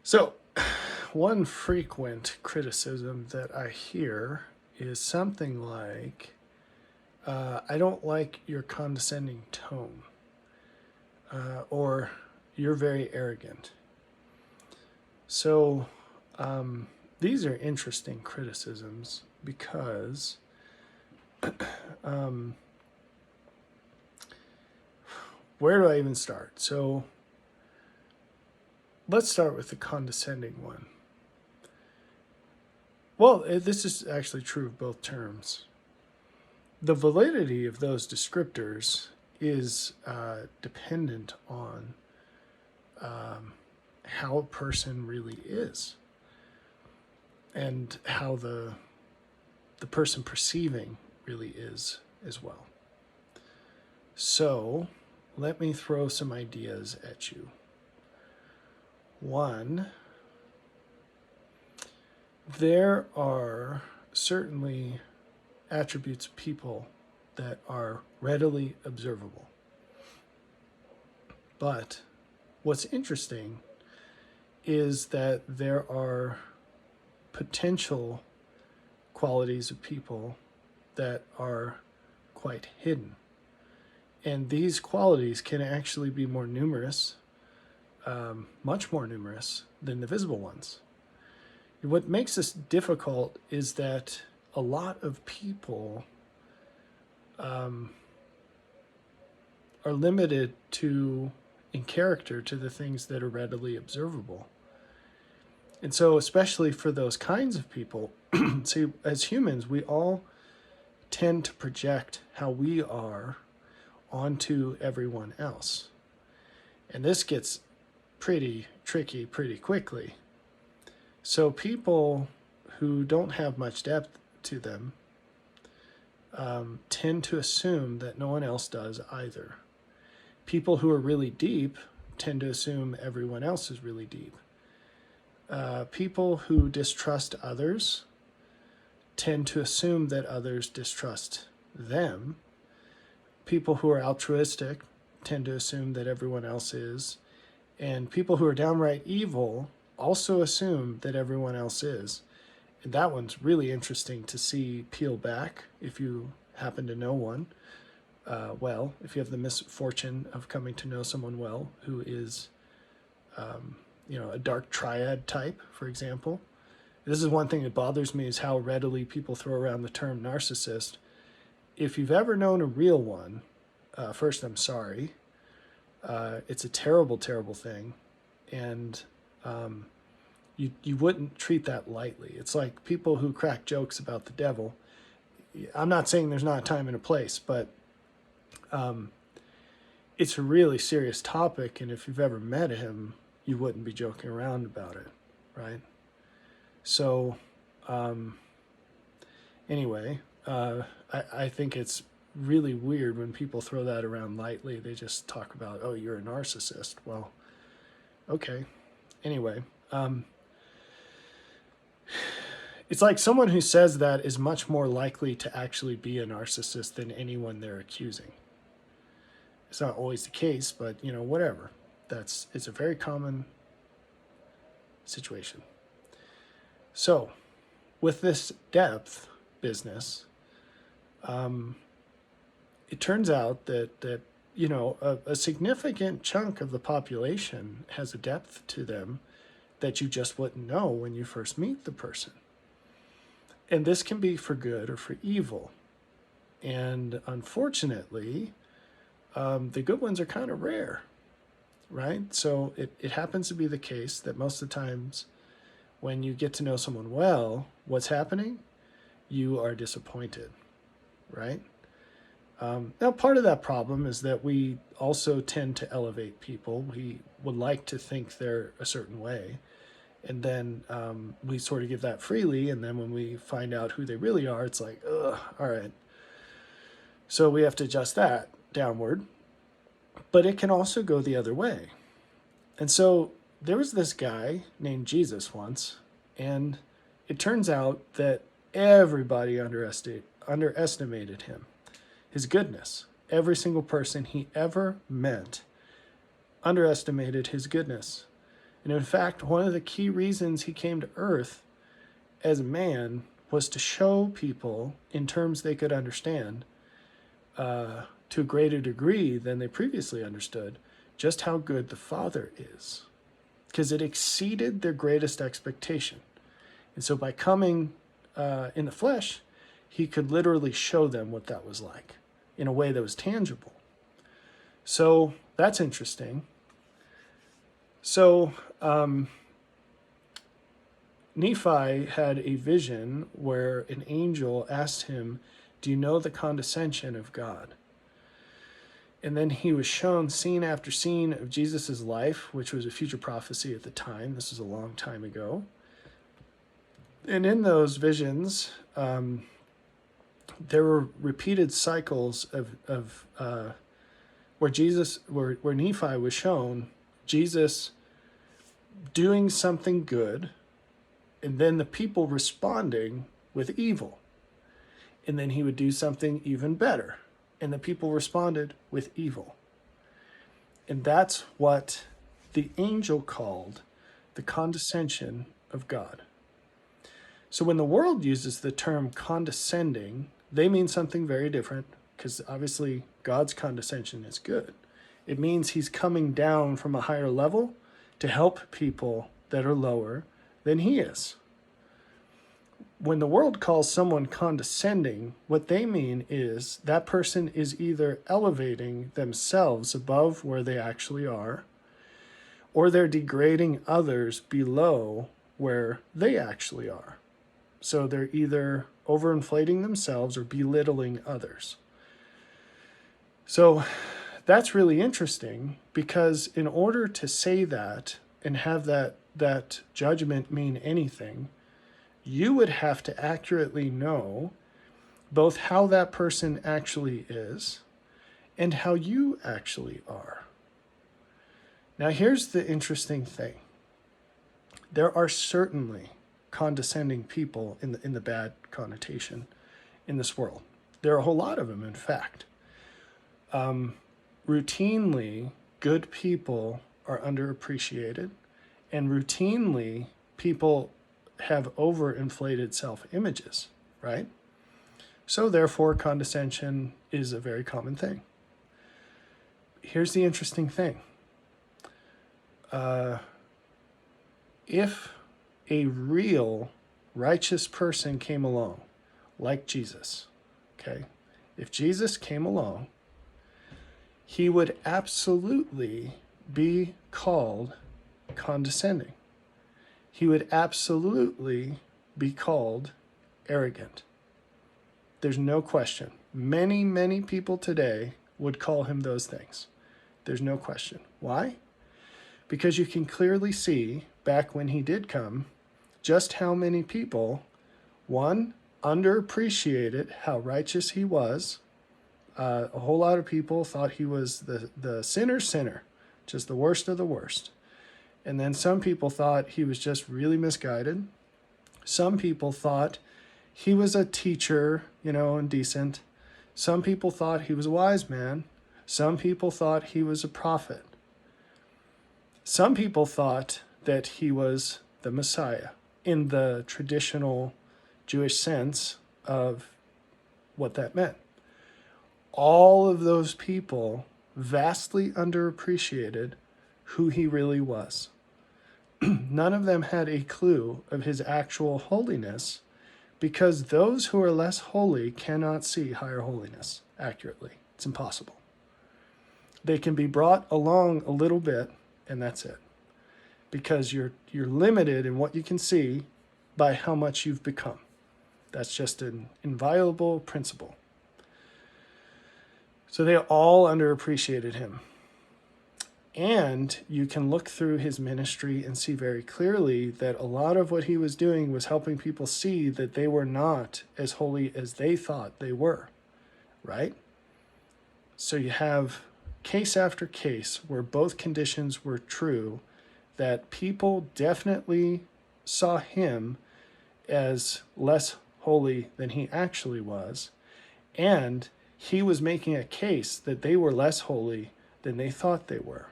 So, one frequent criticism that I hear is something like, I don't like your condescending tone, or you're very arrogant. So, these are interesting criticisms because um, where do I even start? So, let's start with the condescending one. Well, this is actually true of both terms. The validity of those descriptors is dependent on how a person really is and how the person perceiving really is as well. So let me throw some ideas at you. One, there are certainly attributes of people that are readily observable. But what's interesting is that there are potential qualities of people that are quite hidden. And these qualities can actually be more numerous, much more numerous than the visible ones. What makes this difficult is that a lot of people are limited to, in character, to the things that are readily observable. And so, especially for those kinds of people, see, as humans, we all tend to project how we are onto everyone else. And this gets pretty tricky pretty quickly. So people who don't have much depth to them tend to assume that no one else does either. People who are really deep tend to assume everyone else is really deep. People who distrust others tend to assume that others distrust them. People who are altruistic tend to assume that everyone else is. And people who are downright evil also assume that everyone else is. And that one's really interesting to see peel back if you happen to know one. Well, if you have the misfortune of coming to know someone well who is, a dark triad type, for example. This is one thing that bothers me, is how readily people throw around the term narcissist. If you've ever known a real one, first, I'm sorry. It's a terrible, terrible thing. And you wouldn't treat that lightly. It's like people who crack jokes about the devil. I'm not saying there's not a time and a place, but it's a really serious topic. And if you've ever met him, you wouldn't be joking around about it, right? So anyway, I think it's really weird when people throw that around lightly. They just talk about, oh, you're a narcissist. Well, okay. Anyway, it's like someone who says that is much more likely to actually be a narcissist than anyone they're accusing. It's not always the case, but whatever. It's a very common situation. So, with this depth business, it turns out that a significant chunk of the population has a depth to them that you just wouldn't know when you first meet the person. And this can be for good or for evil. And unfortunately, the good ones are kind of rare, right? So it happens to be the case that most of the times when you get to know someone well, what's happening? You are disappointed, right? Now, part of that problem is that we also tend to elevate people. We would like to think they're a certain way. And then we sort of give that freely. And then when we find out who they really are, it's like, ugh, all right. So we have to adjust that downward. But it can also go the other way. And so there was this guy named Jesus once. And it turns out that everybody underestimated him. His goodness. Every single person he ever met underestimated his goodness. And in fact, one of the key reasons he came to earth as a man was to show people in terms they could understand to a greater degree than they previously understood just how good the Father is, because it exceeded their greatest expectation. And so by coming in the flesh, he could literally show them what that was like in a way that was tangible. So that's interesting. So Nephi had a vision where an angel asked him, "Do you know the condescension of God?" And then he was shown scene after scene of Jesus' life, which was a future prophecy at the time. This was a long time ago. And in those visions, there were repeated cycles of where Nephi was shown Jesus doing something good, and then the people responding with evil. And then he would do something even better, and the people responded with evil. And that's what the angel called the condescension of God. So when the world uses the term condescending, they mean something very different, because obviously God's condescension is good. It means he's coming down from a higher level to help people that are lower than he is. When the world calls someone condescending, what they mean is that person is either elevating themselves above where they actually are, or they're degrading others below where they actually are. So they're either overinflating themselves or belittling others. So that's really interesting, because in order to say that and have that judgment mean anything, you would have to accurately know both how that person actually is and how you actually are. Now, here's the interesting thing. There are certainly condescending people in the bad connotation in this world. There are a whole lot of them, in fact. Routinely, good people are underappreciated, and routinely, people have overinflated self-images, right? So therefore, condescension is a very common thing. Here's the interesting thing. If a real righteous person came along, like Jesus, okay? If Jesus came along, he would absolutely be called condescending. He would absolutely be called arrogant. There's no question. Many, many people today would call him those things. There's no question. Why? Because you can clearly see, back when he did come, just how many people, one, underappreciated how righteous he was. A whole lot of people thought he was the sinner's sinner, just the worst of the worst. And then some people thought he was just really misguided. Some people thought he was a teacher, and decent. Some people thought he was a wise man. Some people thought he was a prophet. Some people thought that he was the Messiah in the traditional Jewish sense of what that meant. All of those people vastly underappreciated who he really was. None of them had a clue of his actual holiness, because those who are less holy cannot see higher holiness accurately. It's impossible. They can be brought along a little bit, and that's it. Because you're limited in what you can see by how much you've become. That's just an inviolable principle. So they all underappreciated him. And you can look through his ministry and see very clearly that a lot of what he was doing was helping people see that they were not as holy as they thought they were, right? So you have case after case where both conditions were true, that people definitely saw him as less holy than he actually was, and he was making a case that they were less holy than they thought they were.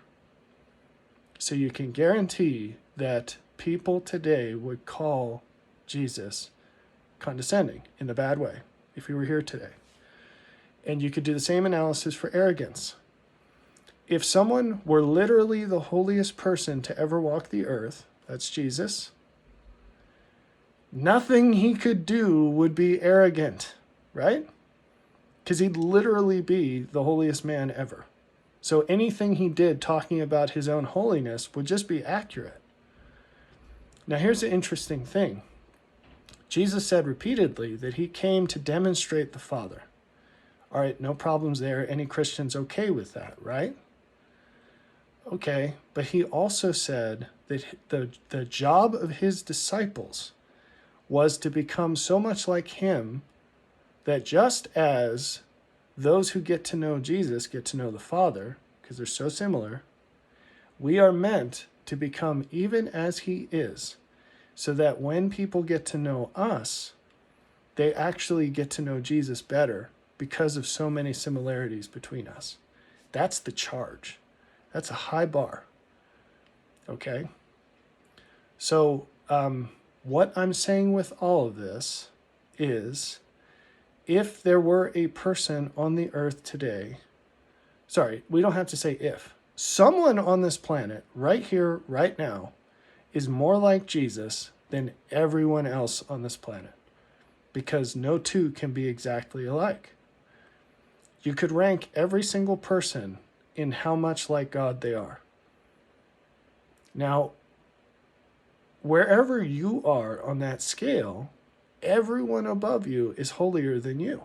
So you can guarantee that people today would call Jesus condescending in the bad way if he were here today. And you could do the same analysis for arrogance. If someone were literally the holiest person to ever walk the earth, that's Jesus, nothing he could do would be arrogant, right? Because he'd literally be the holiest man ever. So anything he did talking about his own holiness would just be accurate. Now here's the interesting thing. Jesus said repeatedly that he came to demonstrate the Father. All right, no problems there. Any Christian's okay with that, right? Okay, but he also said that the job of his disciples was to become so much like him that just as those who get to know Jesus get to know the Father, because they're so similar, we are meant to become even as he is, so that when people get to know us, they actually get to know Jesus better because of so many similarities between us. That's the charge. That's a high bar. Okay? So, what I'm saying with all of this is, if there were a person on the earth today, sorry, we don't have to say if, someone on this planet, right here, right now, is more like Jesus than everyone else on this planet, because no two can be exactly alike. You could rank every single person in how much like God they are. Now, wherever you are on that scale, everyone above you is holier than you.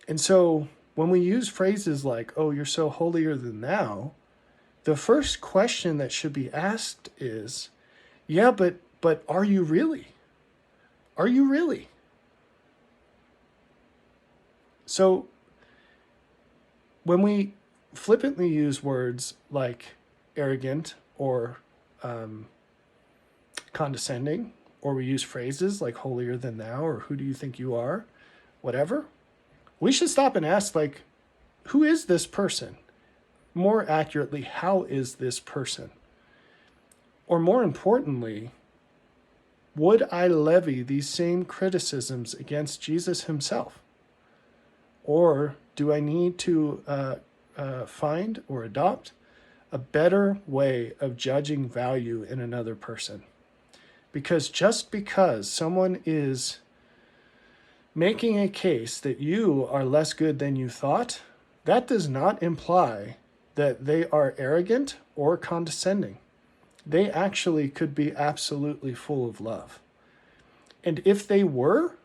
And so when we use phrases like, oh, you're so holier than thou, the first question that should be asked is, yeah, but are you really? Are you really? So when we flippantly use words like arrogant or condescending, or we use phrases like holier than thou, or who do you think you are, whatever, we should stop and ask, like, who is this person? More accurately, how is this person? Or more importantly, would I levy these same criticisms against Jesus himself? Or do I need to find or adopt a better way of judging value in another person? Because just because someone is making a case that you are less good than you thought, that does not imply that they are arrogant or condescending. They actually could be absolutely full of love. And if they were,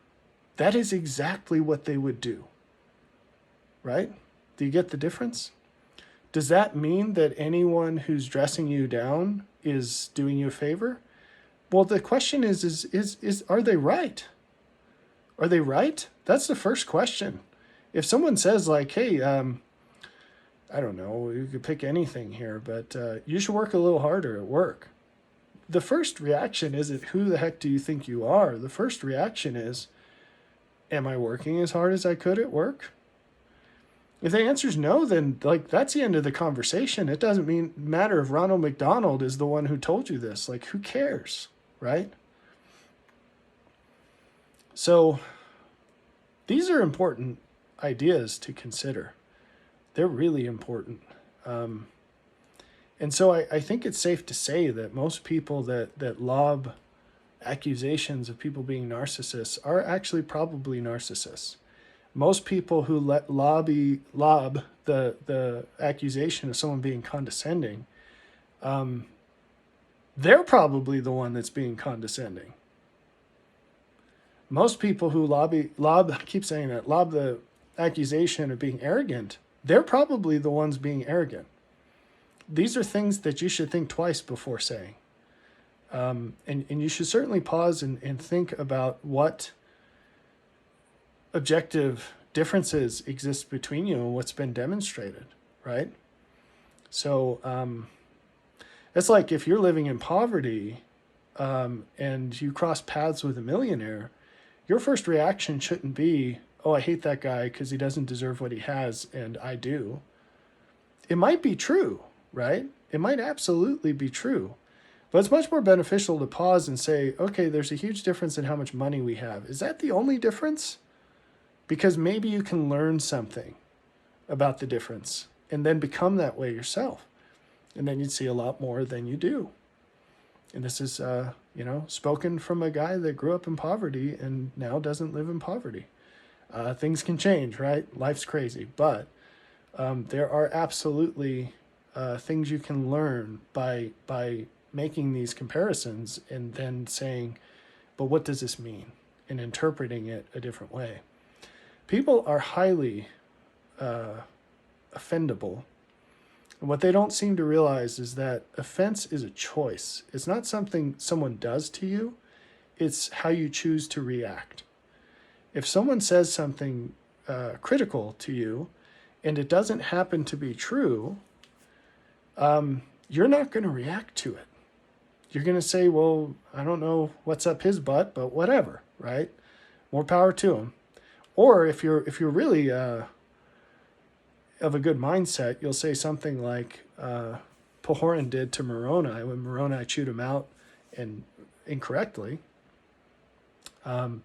that is exactly what they would do. Right? Do you get the difference? Does that mean that anyone who's dressing you down is doing you a favor? Well, the question is are they right? Are they right? That's the first question. If someone says like, hey, I don't know, you could pick anything here, but you should work a little harder at work. The first reaction isn't, who the heck do you think you are? The first reaction is, am I working as hard as I could at work? If the answer is no, then like that's the end of the conversation. It doesn't matter if Ronald McDonald is the one who told you this. Like, who cares, right? So these are important ideas to consider. They're really important. And so I think it's safe to say that most people that lob accusations of people being narcissists are actually probably narcissists. Most people who lob the accusation of someone being condescending, they're probably the one that's being condescending. Most people who lob the accusation of being arrogant, they're probably the ones being arrogant. These are things that you should think twice before saying. And you should certainly pause and think about what objective differences exist between you and what's been demonstrated, right? So it's like if you're living in poverty and you cross paths with a millionaire, your first reaction shouldn't be, oh, I hate that guy because he doesn't deserve what he has and I do. It might be true, right? It might absolutely be true. But it's much more beneficial to pause and say, okay, there's a huge difference in how much money we have. Is that the only difference? Because maybe you can learn something about the difference and then become that way yourself. And then you'd see a lot more than you do. And this is, spoken from a guy that grew up in poverty and now doesn't live in poverty. Things can change, right? Life's crazy. But there are absolutely things you can learn by making these comparisons and then saying, but what does this mean? And interpreting it a different way. People are highly offendable. And what they don't seem to realize is that offense is a choice. It's not something someone does to you. It's how you choose to react. If someone says something critical to you and it doesn't happen to be true, you're not going to react to it. You're going to say, well, I don't know what's up his butt, but whatever, right? More power to him. Or if you're really of a good mindset, you'll say something like Pahoran did to Moroni when Moroni chewed him out and incorrectly. And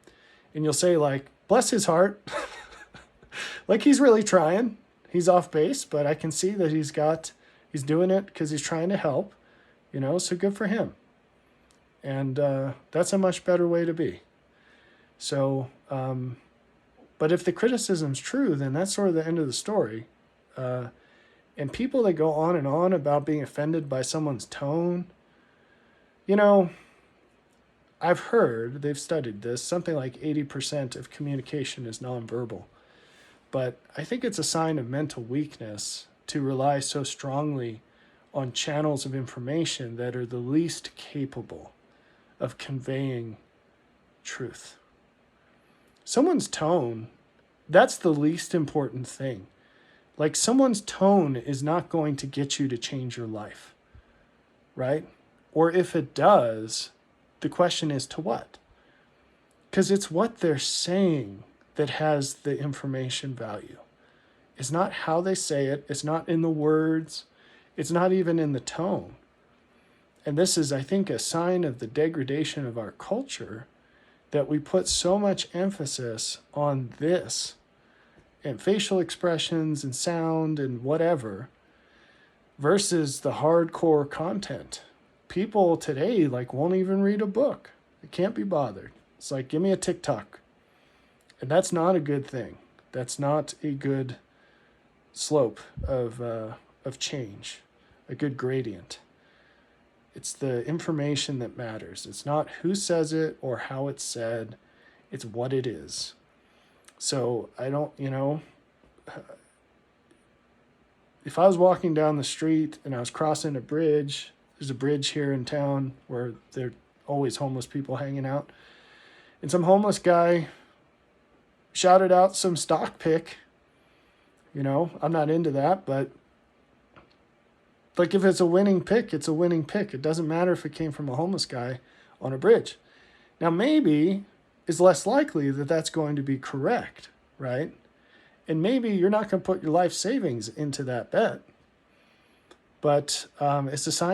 you'll say like, bless his heart. Like he's really trying. He's off base, but I can see that he's doing it because he's trying to help, so good for him. And that's a much better way to be. So, but if the criticism's true, then that's sort of the end of the story. And people that go on and on about being offended by someone's tone, I've heard, they've studied this, something like 80% of communication is nonverbal. But I think it's a sign of mental weakness to rely so strongly on channels of information that are the least capable of conveying truth. Someone's tone, that's the least important thing. Like someone's tone is not going to get you to change your life, right? Or if it does, the question is to what? Because it's what they're saying that has the information value. It's not how they say it. It's not in the words. It's not even in the tone. And this is, I think, a sign of the degradation of our culture, that we put so much emphasis on this and facial expressions and sound and whatever versus the hardcore content. People today won't even read a book. They can't be bothered. It's like, give me a TikTok. And that's not a good thing. That's not a good slope of change, a good gradient. It's the information that matters. It's not who says it or how it's said. It's what it is. So I don't, if I was walking down the street and I was crossing a bridge, there's a bridge here in town where there are always homeless people hanging out, and some homeless guy shouted out some stock pick. I'm not into that, but if it's a winning pick, it's a winning pick. It doesn't matter if it came from a homeless guy on a bridge. Now, maybe it's less likely that that's going to be correct, right? And maybe you're not going to put your life savings into that bet. But it's a sign